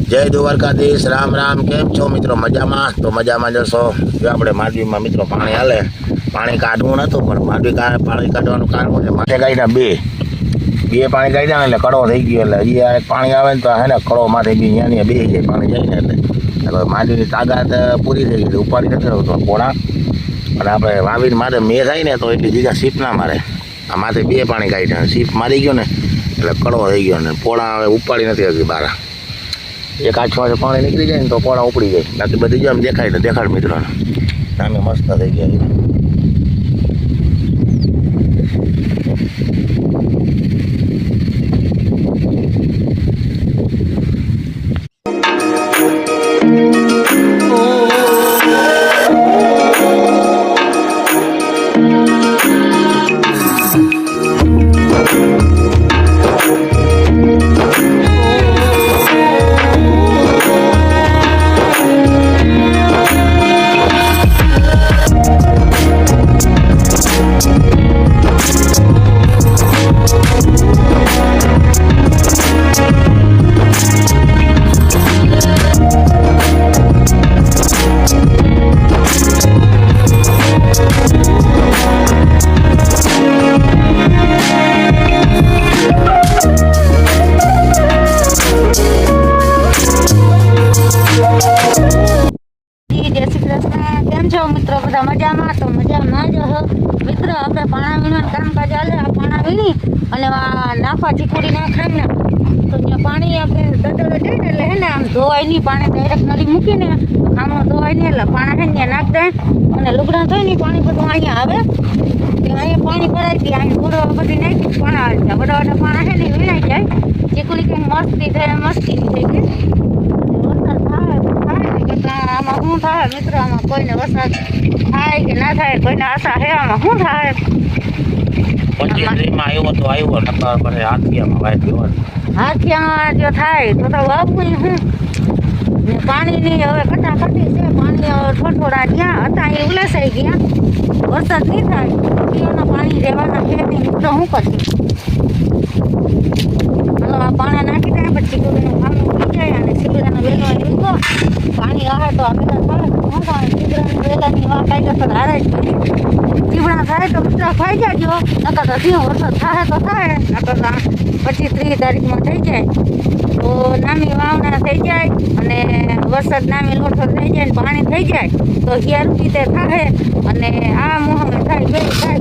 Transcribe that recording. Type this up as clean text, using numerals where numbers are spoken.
જય દ્વારકાધીશ, રામ રામ. કેમ છો મિત્રો? મજામાં? તો મજામાં જશો. જો આપણે માંડવીમાં મિત્રો પાણી હાલે, પાણી કાઢવું નતું પણ પાણી કાઢવાનું કારણ છે માથે ગાયના બે પાણી કાઢ્યા ને એટલે કડો થઈ ગયો. એટલે હજી એક પાણી આવે ને તો હે ને કડો માથે બી અહીંયા બે જાય પાણી જાય ને એટલે માંડવીની તાકાત પૂરી થઈ ગઈ. ઉપાડી નથી આવતો પોણા, અને આપણે વાવીને મારે મેં થાય ને તો એટલી જગ્યા સીપ ના મારે. આ માથે બે પાણી કાઢ્યા, સીપ મારી ગયો ને એટલે કડો થઈ ગયો ને પોણા હવે ઉપાડી નથી હજી બહાર. એક આછો પાણી નીકળી જાય ને તો પોણા ઉપડી જાય. બાકી બધી જો આમ દેખાય ને દેખાડ મિત્રોને સામે મસ્ત થઈ ગયા. મિત્રો બધા મજામાં? તો મજામાં જ મિત્રો. આપણે પાણા વીણવાનું કામકાજ ચાલે. આ પાણા વીણી અને નાફા ચીકુડી નાખાય ને તો ત્યાં પાણી આપણે દડો જાય ને એટલે હે ને આમ ધોવાય નહીં. પાણી ડાયરેક્ટ નળી મૂકીને આમાં ધોવાય નહીં એટલે પાણા છે ને ત્યાં નાખ દે અને લુગડા થાય ને પાણી બધું અહીંયા આવે. અહીંયા પાણી ભરાઈ ગઈ, અહીં ગોળવા બધી નાખી પાણા આવે છે. બધા બધા પાણા છે ને વીણાઈ જાય. ચીકુડી કંઈક મસ્તી થાય, મસ્તી થઈ ગઈ. આમાં શું થાય મિત્રો? આમાં કોઈને વરસાદ થાય કે ના થાય કોઈને આશા છે. આમાં શું થાય? હાથિયામાં જો થાય તો વાવવું શું? પાણીની હવે કટાકટી છે. પાણી થોડા જ્યાં હતા એ ઉલેસાઈ ગયા. વરસાદ નહીં થાય પીવાના પાણી રહેવાના છે નહીં. મિત્રો શું કરશે? હાલો આ પાણી નાખી જાય પછી ચીકુડીનું ખાનું પી જાય અને ચીકુડાનો વેલો લીધો પાણી આવે તો આપણે થાય શું થાય? ચીકડાની વેલાની વા કાયદેસર હારે જ ચીવડા થાય તો મિત્રો ખાઈ જાજો. નકર તો ધીમો વરસાદ થાય તો થાય, નકર 25-30 તારીખમાં થઈ જાય તો નામી વાવણા થઈ જાય અને વરસાદ નામી લોઠો થઈ જાય ને પાણી થઈ જાય તો હિયારું રીતે થાય અને આ મોહમે થાય બે થાય.